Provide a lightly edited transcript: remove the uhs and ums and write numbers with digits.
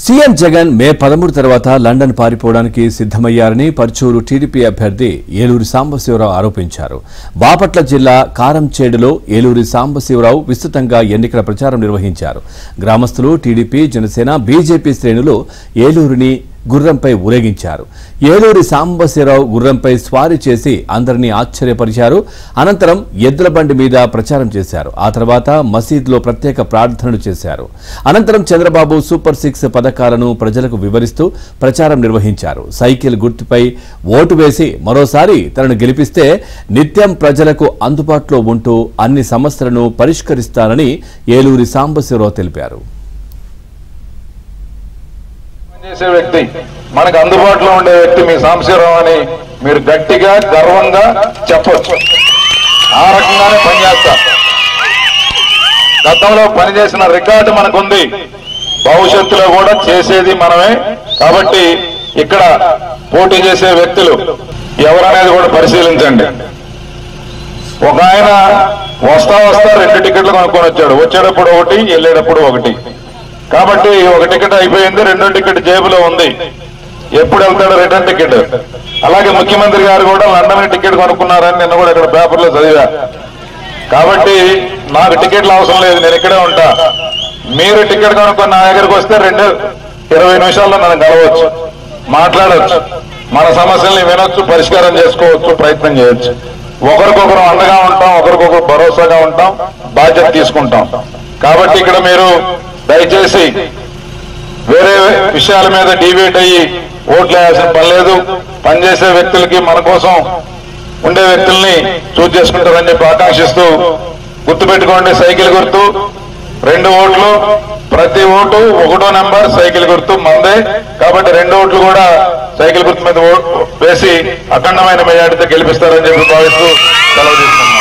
CM Jagan మే 13 తర్వాత London పారిపోవడానికి సిద్ధమయ్యారని Parchur TDP అభ్యర్థి ఏలూరి సాంబశివరావు ఆరోపించారు. బాపట్ల జిల్లా కారంచేడులో ఏలూరి సాంబశివరావు విస్తృతంగా ఎన్నికల ప్రచారం నిర్వహించారు. గ్రామస్తులు, టీడీపీ, జనసేన, బీజేపీ శ్రేణులు ఏలూరిని గుర్రంపై ఊరేగించారు. ఏలూరి సాంబశివరావు గుర్రంపై స్వారీ చేసి అందరినీ ఆశ్చర్యపరిచారు. అనంతరం ఎద్దుల బండి మీద ప్రచారం చేశారు. ఆ తర్వాత మసీద్లో ప్రత్యేక ప్రార్థనలు చేశారు. అనంతరం చంద్రబాబు సూపర్ 6 పథకాలను ప్రజలకు వివరిస్తూ ప్రచారం నిర్వహించారు. సైకిల్ గుర్తుపై ఓటు వేసి మరోసారి తనను గెలిపిస్తే నిత్యం ప్రజలకు అందుబాటులో ఉంటూ అన్ని సమస్యలను పరిష్కరిస్తానని ఏలూరి సాంబశివరావు తెలిపారు. చేసే వ్యక్తి, మనకు అందుబాటులో ఉండే వ్యక్తి మీ సాంబశివరావు అని మీరు గట్టిగా గర్వంగా చెప్పొచ్చు. ఆ రకంగానే పనిచేస్తా. గతంలో పనిచేసిన రికార్డు మనకుంది, భవిష్యత్తులో కూడా చేసేది మనమే. కాబట్టి ఇక్కడ పోటీ చేసే వ్యక్తులు ఎవరనేది కూడా పరిశీలించండి. ఒక ఆయన వస్తా 2 టికెట్లు కొనుక్కొని వచ్చాడు. వచ్చేటప్పుడు ఒకటి, వెళ్ళేటప్పుడు ఒకటి. కాబట్టి ఒక టికెట్ అయిపోయింది, 2వ టికెట్ జేబులో ఉంది. ఎప్పుడు వెళ్తాడు రిటర్న్ టికెట్. అలాగే ముఖ్యమంత్రి గారు కూడా లండన్ టికెట్ కొనుక్కున్నారని నిన్న కూడా ఇక్కడ పేపర్లో చదివా. కాబట్టి నాకు టికెట్లు అవసరం లేదు, నేను ఇక్కడే ఉంటా. మీరు టికెట్ కొనుక్కొని నా దగ్గరకు వస్తే 20 నిమిషాల్లో నన్ను కలవచ్చు, మాట్లాడవచ్చు, మన సమస్యల్ని వినొచ్చు, పరిష్కారం చేసుకోవచ్చు, ప్రయత్నం చేయొచ్చు. ఒకరికొకరు అండగా ఉంటాం, ఒకరికొకరు భరోసాగా ఉంటాం, బాధ్యత తీసుకుంటాం. కాబట్టి ఇక్కడ మీరు దయచేసి వేరే విషయాల మీద డిబేట్ అయ్యి ఓట్లు వేయాల్సిన పని లేదు. పనిచేసే వ్యక్తులకి, మన కోసం ఉండే వ్యక్తుల్ని చూజ్ చేసుకుంటారని చెప్పి ఆకాంక్షిస్తూ, గుర్తుపెట్టుకోండి, సైకిల్ గుర్తు 2 ఓట్లు, ప్రతి ఓటు 1వ నెంబర్ సైకిల్ గుర్తు మందే. కాబట్టి 2 ఓట్లు కూడా సైకిల్ గుర్తు మీద వేసి అఖండమైన మెజార్టీతో గెలిపిస్తారని చెప్పి భావిస్తూ సెలవు తీసుకుంటాం.